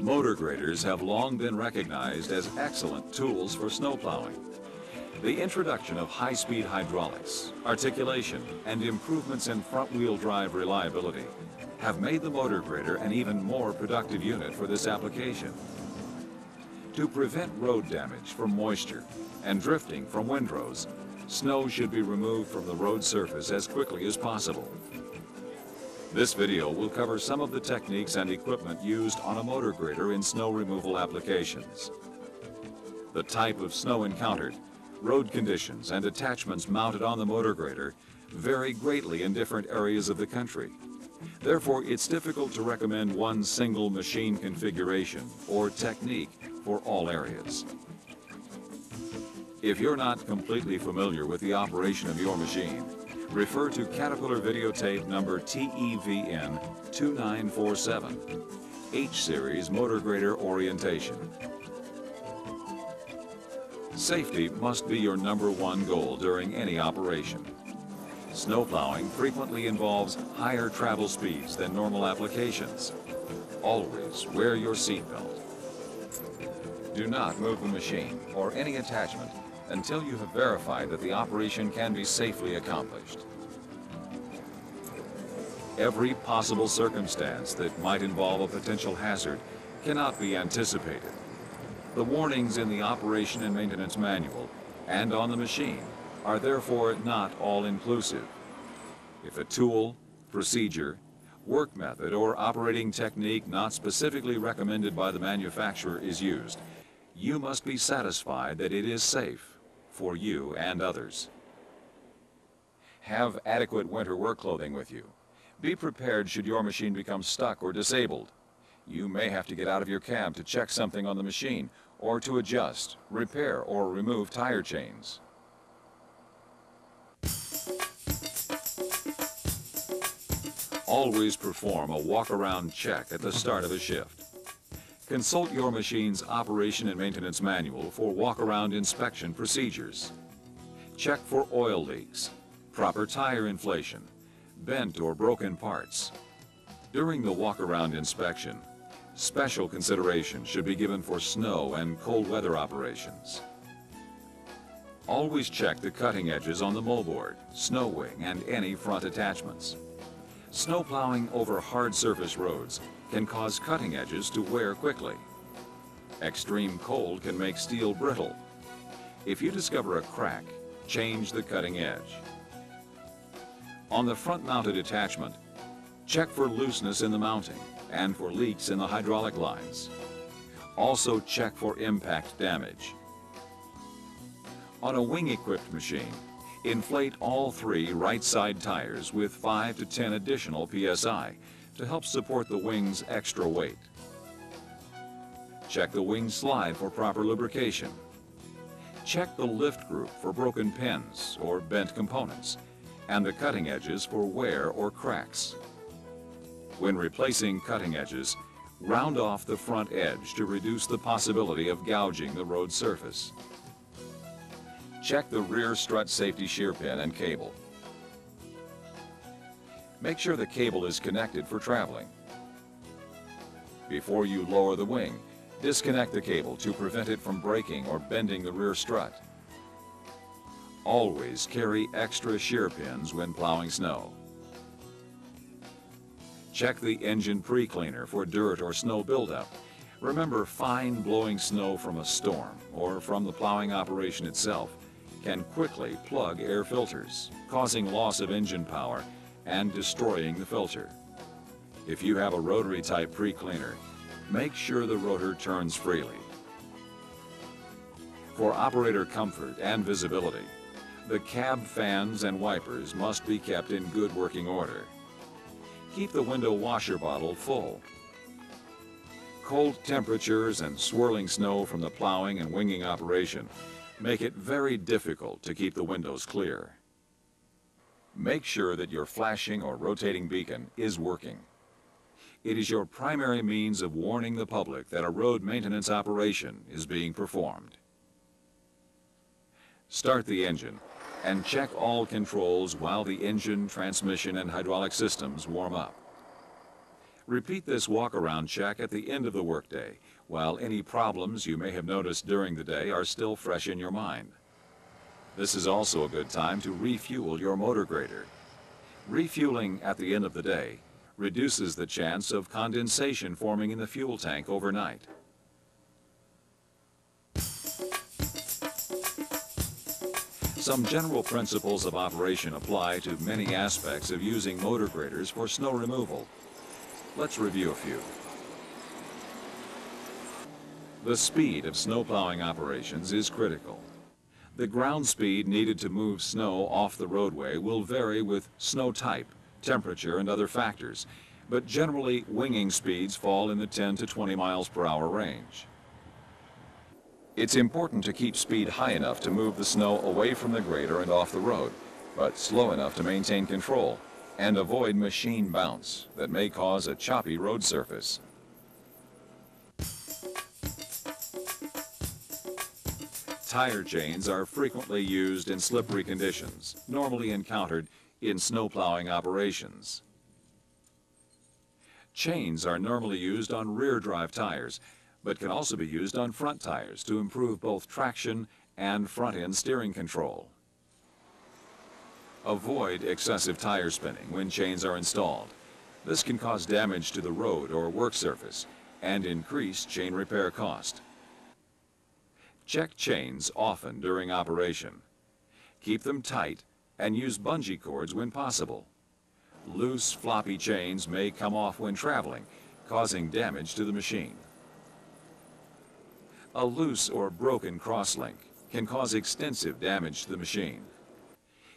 Motor graders have long been recognized as excellent tools for snow plowing. The introduction of high-speed hydraulics, articulation, and improvements in front-wheel drive reliability have made the motor grader an even more productive unit for this application. To prevent road damage from moisture and drifting from windrows, snow should be removed from the road surface as quickly as possible. This video will cover some of the techniques and equipment used on a motor grader in snow removal applications. The type of snow encountered, road conditions, and attachments mounted on the motor grader vary greatly in different areas of the country. Therefore, it's difficult to recommend one single machine configuration or technique for all areas. If you're not completely familiar with the operation of your machine, refer to Caterpillar videotape number TEVN 2947, H-Series Motor Grader Orientation. Safety must be your #1 goal during any operation. Snow plowing frequently involves higher travel speeds than normal applications. Always wear your seatbelt. Do not move the machine or any attachment until you have verified that the operation can be safely accomplished. Every possible circumstance that might involve a potential hazard cannot be anticipated. The warnings in the operation and maintenance manual and on the machine are therefore not all-inclusive. If a tool, procedure, work method, or operating technique not specifically recommended by the manufacturer is used, you must be satisfied that it is safe for you and others. Have adequate winter work clothing with you. Be prepared should your machine become stuck or disabled. You may have to get out of your cab to check something on the machine or to adjust, repair, or remove tire chains. Always perform a walk-around check at the start of a shift. Consult your machine's operation and maintenance manual for walk-around inspection procedures. Check for oil leaks, proper tire inflation, bent or broken parts. During the walk-around inspection, special consideration should be given for snow and cold weather operations. Always check the cutting edges on the moldboard, snow wing, and any front attachments. Snow plowing over hard surface roads can cause cutting edges to wear quickly. Extreme cold can make steel brittle. If you discover a crack, change the cutting edge. On the front-mounted attachment, check for looseness in the mounting and for leaks in the hydraulic lines. Also check for impact damage. On a wing-equipped machine, inflate all 3 right-side tires with 5 to 10 additional PSI to help support the wing's extra weight. Check the wing slide for proper lubrication. Check the lift group for broken pins or bent components, and the cutting edges for wear or cracks. When replacing cutting edges, round off the front edge to reduce the possibility of gouging the road surface. Check the rear strut safety shear pin and cable. Make sure the cable is connected for traveling. Before you lower the wing, disconnect the cable to prevent it from breaking or bending the rear strut. Always carry extra shear pins when plowing snow. Check the engine pre-cleaner for dirt or snow buildup. Remember, fine blowing snow from a storm or from the plowing operation itself can quickly plug air filters, causing loss of engine power and destroying the filter. If you have a rotary type pre-cleaner, make sure the rotor turns freely. For operator comfort and visibility, the cab fans and wipers must be kept in good working order. Keep the window washer bottle full. Cold temperatures and swirling snow from the plowing and winging operation make it very difficult to keep the windows clear. Make sure that your flashing or rotating beacon is working. It is your primary means of warning the public that a road maintenance operation is being performed. Start the engine and check all controls while the engine, transmission, and hydraulic systems warm up. Repeat this walk-around check at the end of the workday, while any problems you may have noticed during the day are still fresh in your mind. This is also a good time to refuel your motor grader. Refueling at the end of the day reduces the chance of condensation forming in the fuel tank overnight. Some general principles of operation apply to many aspects of using motor graders for snow removal. Let's review a few. The speed of snow plowing operations is critical. The ground speed needed to move snow off the roadway will vary with snow type, temperature, and other factors, but generally winging speeds fall in the 10 to 20 miles per hour range. It's important to keep speed high enough to move the snow away from the grader and off the road, but slow enough to maintain control and avoid machine bounce that may cause a choppy road surface. Tire chains are frequently used in slippery conditions, normally encountered in snow plowing operations. Chains are normally used on rear drive tires, but can also be used on front tires to improve both traction and front-end steering control. Avoid excessive tire spinning when chains are installed. This can cause damage to the road or work surface and increase chain repair cost. Check chains often during operation. Keep them tight and use bungee cords when possible. Loose, floppy chains may come off when traveling, causing damage to the machine. A loose or broken crosslink can cause extensive damage to the machine.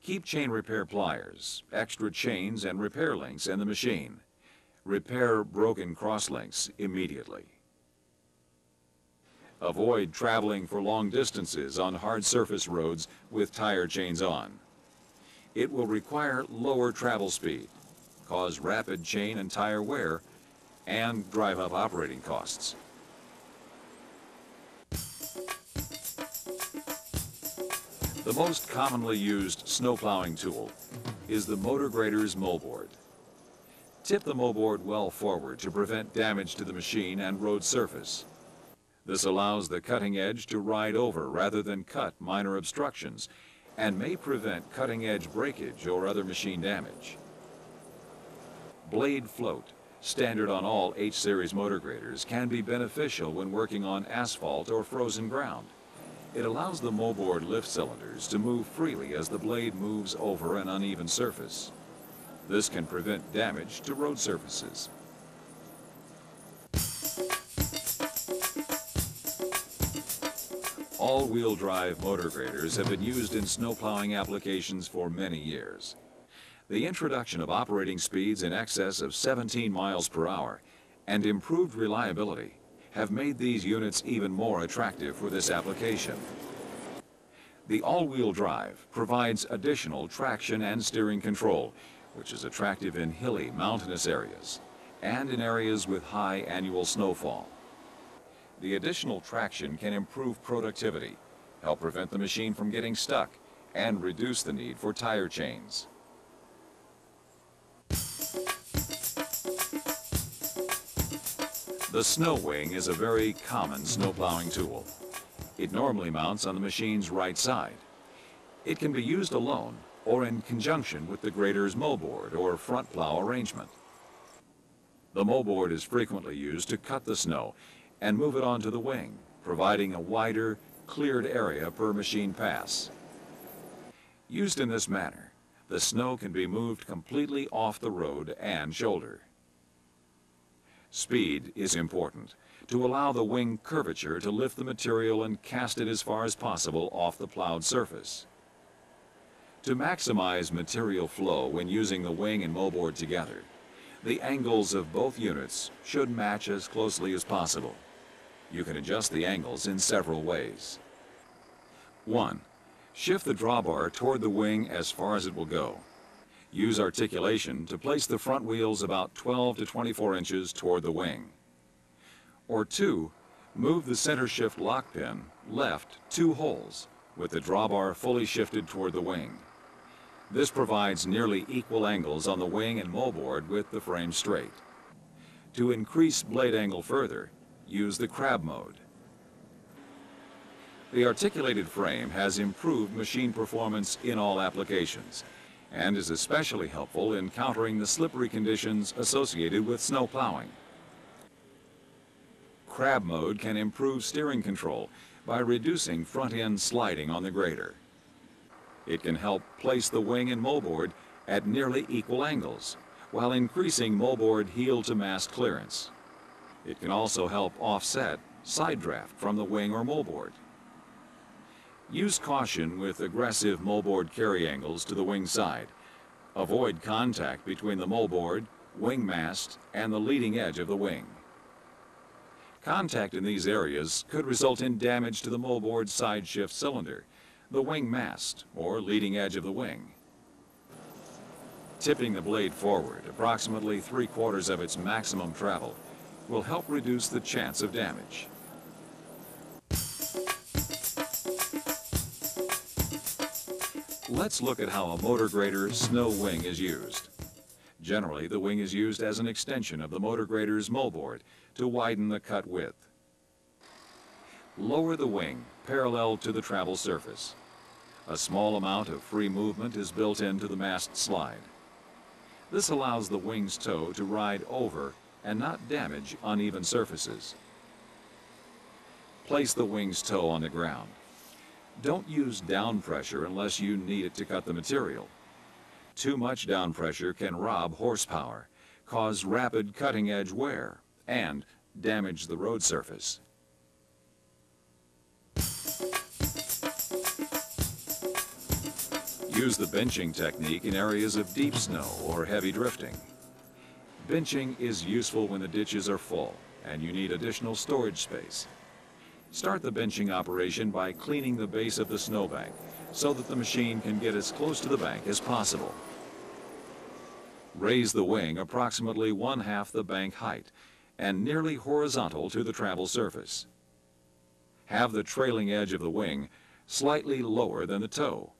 Keep chain repair pliers, extra chains, and repair links in the machine. Repair broken crosslinks immediately. Avoid traveling for long distances on hard surface roads with tire chains on. It will require lower travel speed, cause rapid chain and tire wear, and drive up operating costs. The most commonly used snow plowing tool is the motor grader's moldboard. Tip the moldboard well forward to prevent damage to the machine and road surface. This allows the cutting edge to ride over rather than cut minor obstructions and may prevent cutting edge breakage or other machine damage. Blade float, standard on all H-series motor graders, can be beneficial when working on asphalt or frozen ground. It allows the moldboard lift cylinders to move freely as the blade moves over an uneven surface. This can prevent damage to road surfaces. All-wheel drive motor graders have been used in snow plowing applications for many years. The introduction of operating speeds in excess of 17 miles per hour and improved reliability have made these units even more attractive for this application. The all-wheel drive provides additional traction and steering control, which is attractive in hilly, mountainous areas and in areas with high annual snowfall. The additional traction can improve productivity, help prevent the machine from getting stuck, and reduce the need for tire chains. The snow wing is a very common snow plowing tool. It normally mounts on the machine's right side. It can be used alone or in conjunction with the grader's moldboard or front plow arrangement. The moldboard is frequently used to cut the snow and move it onto the wing, providing a wider, cleared area per machine pass. Used in this manner, the snow can be moved completely off the road and shoulder. Speed is important to allow the wing curvature to lift the material and cast it as far as possible off the plowed surface. To maximize material flow when using the wing and moldboard together, the angles of both units should match as closely as possible. You can adjust the angles in several ways. 1. Shift the drawbar toward the wing as far as it will go. Use articulation to place the front wheels about 12 to 24 inches toward the wing. Or 2. Move the center shift lock pin left 2 holes with the drawbar fully shifted toward the wing. This provides nearly equal angles on the wing and moldboard with the frame straight. To increase blade angle further, use the crab mode. The articulated frame has improved machine performance in all applications and is especially helpful in countering the slippery conditions associated with snow plowing. Crab mode can improve steering control by reducing front-end sliding on the grader. It can help place the wing and moldboard at nearly equal angles, while increasing moldboard heel-to-mast clearance. It can also help offset side draft from the wing or moldboard. Use caution with aggressive moldboard carry angles to the wing side. Avoid contact between the moldboard, wing mast, and the leading edge of the wing. Contact in these areas could result in damage to the moldboard side shift cylinder, the wing mast, or leading edge of the wing. Tipping the blade forward approximately 3/4 of its maximum travel will help reduce the chance of damage. Let's look at how a motor grader snow wing is used. Generally, the wing is used as an extension of the motor grader's moldboard to widen the cut width. Lower the wing parallel to the travel surface. A small amount of free movement is built into the mast slide. This allows the wing's toe to ride over and not damage uneven surfaces. Place the wing's toe on the ground. Don't use down pressure unless you need it to cut the material. Too much down pressure can rob horsepower, cause rapid cutting edge wear, and damage the road surface. Use the benching technique in areas of deep snow or heavy drifting. Benching is useful when the ditches are full and you need additional storage space. Start the benching operation by cleaning the base of the snowbank so that the machine can get as close to the bank as possible. Raise the wing approximately 1/2 the bank height and nearly horizontal to the travel surface. Have the trailing edge of the wing slightly lower than the toe.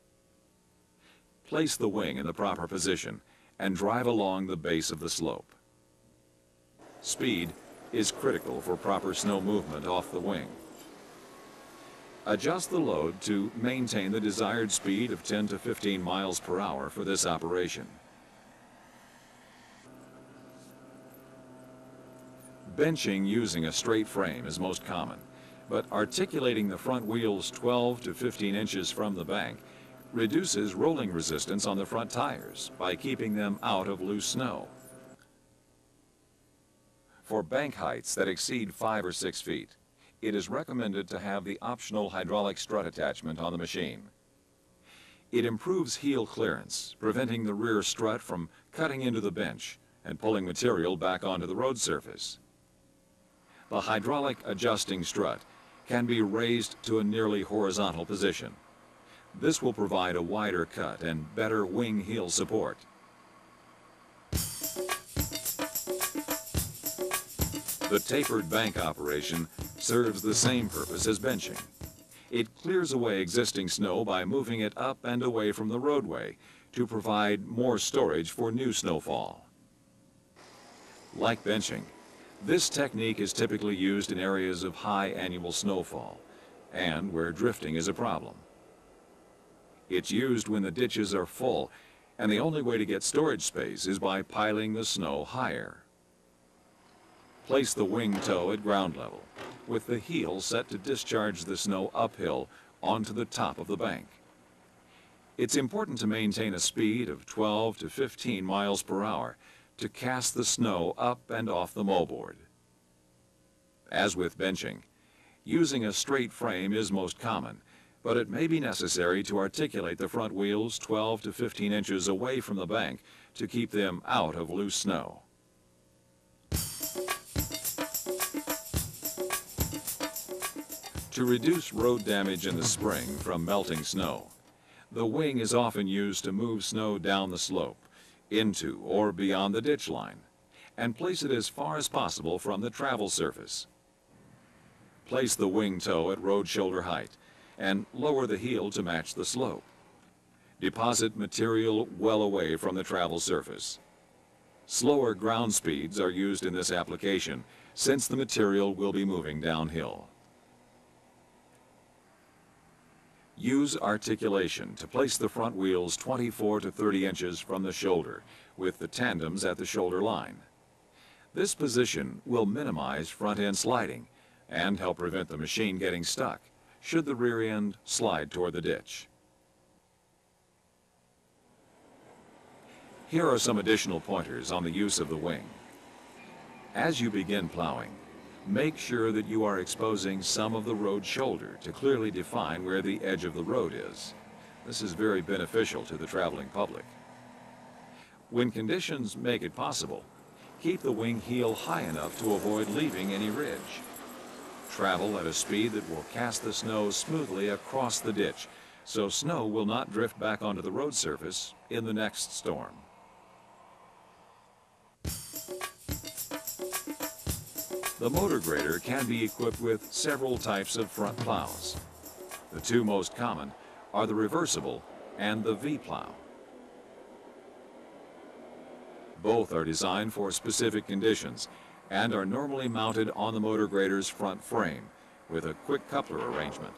Place the wing in the proper position and drive along the base of the slope. Speed is critical for proper snow movement off the wing. Adjust the load to maintain the desired speed of 10 to 15 miles per hour for this operation. Benching using a straight frame is most common, but articulating the front wheels 12 to 15 inches from the bank reduces rolling resistance on the front tires by keeping them out of loose snow. For bank heights that exceed 5 or 6 feet, it is recommended to have the optional hydraulic strut attachment on the machine. It improves heel clearance, preventing the rear strut from cutting into the bench and pulling material back onto the road surface. The hydraulic adjusting strut can be raised to a nearly horizontal position. This will provide a wider cut and better wing heel support. The tapered bank operation serves the same purpose as benching. It clears away existing snow by moving it up and away from the roadway to provide more storage for new snowfall. Like benching, this technique is typically used in areas of high annual snowfall and where drifting is a problem. It's used when the ditches are full and the only way to get storage space is by piling the snow higher. Place the wing toe at ground level, with the heel set to discharge the snow uphill onto the top of the bank. It's important to maintain a speed of 12 to 15 miles per hour to cast the snow up and off the moldboard. As with benching, using a straight frame is most common, but it may be necessary to articulate the front wheels 12 to 15 inches away from the bank to keep them out of loose snow. To reduce road damage in the spring from melting snow, the wing is often used to move snow down the slope, into or beyond the ditch line, and place it as far as possible from the travel surface. Place the wing toe at road shoulder height and lower the heel to match the slope. Deposit material well away from the travel surface. Slower ground speeds are used in this application since the material will be moving downhill. Use articulation to place the front wheels 24 to 30 inches from the shoulder, with the tandems at the shoulder line. This position will minimize front end sliding and help prevent the machine getting stuck should the rear end slide toward the ditch. Here are some additional pointers on the use of the wing. As you begin plowing, make sure that you are exposing some of the road shoulder to clearly define where the edge of the road is. This is very beneficial to the traveling public. When conditions make it possible, keep the wing heel high enough to avoid leaving any ridge. Travel at a speed that will cast the snow smoothly across the ditch, so snow will not drift back onto the road surface in the next storm. The motor grader can be equipped with several types of front plows. The two most common are the reversible and the V-plow. Both are designed for specific conditions and are normally mounted on the motor grader's front frame with a quick coupler arrangement.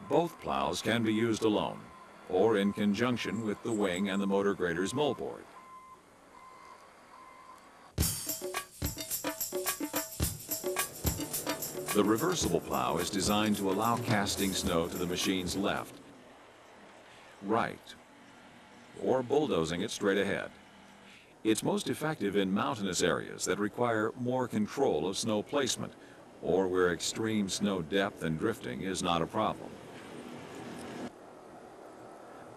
Both plows can be used alone or in conjunction with the wing and the motor grader's moldboard. The reversible plow is designed to allow casting snow to the machine's left, right, or bulldozing it straight ahead. It's most effective in mountainous areas that require more control of snow placement or where extreme snow depth and drifting is not a problem.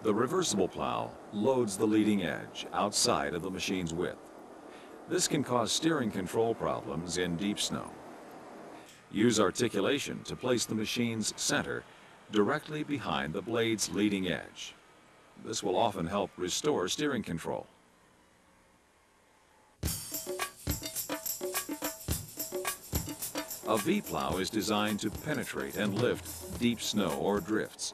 The reversible plow loads the leading edge outside of the machine's width. This can cause steering control problems in deep snow. Use articulation to place the machine's center directly behind the blade's leading edge. This will often help restore steering control. A V-plow is designed to penetrate and lift deep snow or drifts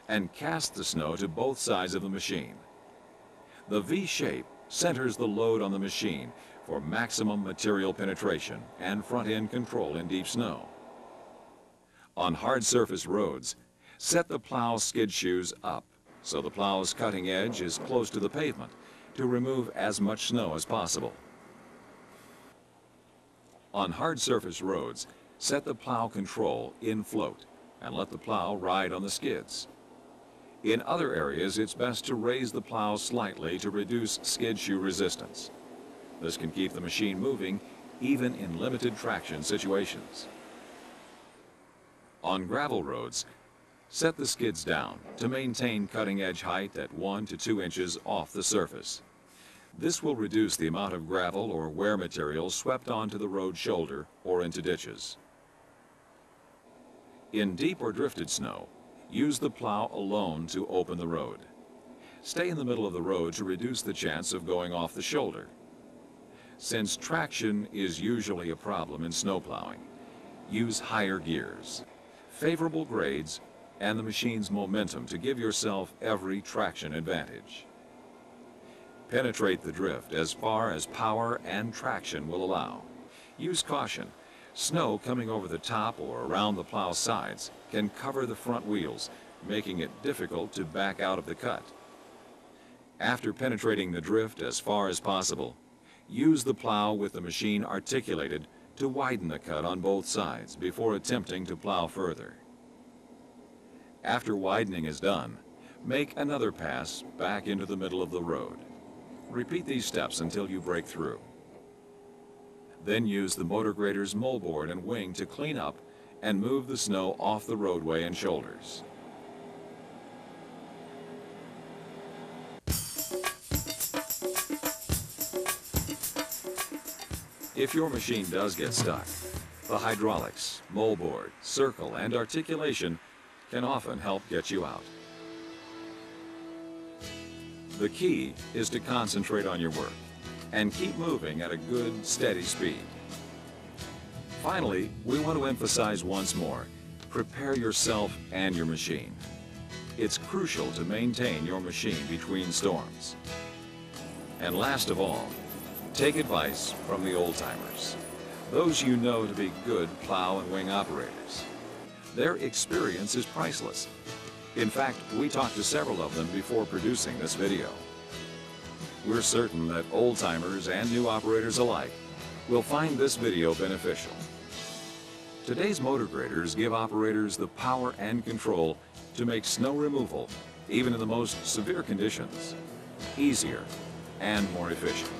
and cast the snow to both sides of the machine. The V shape centers the load on the machine for maximum material penetration and front-end control in deep snow. On hard surface roads, set the plow skid shoes up so the plow's cutting edge is close to the pavement to remove as much snow as possible. On hard surface roads, set the plow control in float and let the plow ride on the skids. In other areas, it's best to raise the plow slightly to reduce skid shoe resistance. This can keep the machine moving even in limited traction situations. On gravel roads, set the skids down to maintain cutting edge height at 1 to 2 inches off the surface. This will reduce the amount of gravel or wear material swept onto the road shoulder or into ditches. In deep or drifted snow, use the plow alone to open the road. Stay in the middle of the road to reduce the chance of going off the shoulder. Since traction is usually a problem in snow plowing, use higher gears, favorable grades, and the machine's momentum to give yourself every traction advantage. Penetrate the drift as far as power and traction will allow. Use caution. Snow coming over the top or around the plow's sides can cover the front wheels, making it difficult to back out of the cut. After penetrating the drift as far as possible, use the plow with the machine articulated to widen the cut on both sides before attempting to plow further. After widening is done, make another pass back into the middle of the road. Repeat these steps until you break through. Then use the motor grader's moldboard and wing to clean up and move the snow off the roadway and shoulders. If your machine does get stuck, the hydraulics, moldboard, circle, and articulation can often help get you out. The key is to concentrate on your work and keep moving at a good, steady speed. Finally, we want to emphasize once more, prepare yourself and your machine. It's crucial to maintain your machine between storms. And last of all, take advice from the old-timers, those you know to be good plow and wing operators. Their experience is priceless. In fact, we talked to several of them before producing this video. We're certain that old-timers and new operators alike will find this video beneficial. Today's motor graders give operators the power and control to make snow removal, even in the most severe conditions, easier and more efficient.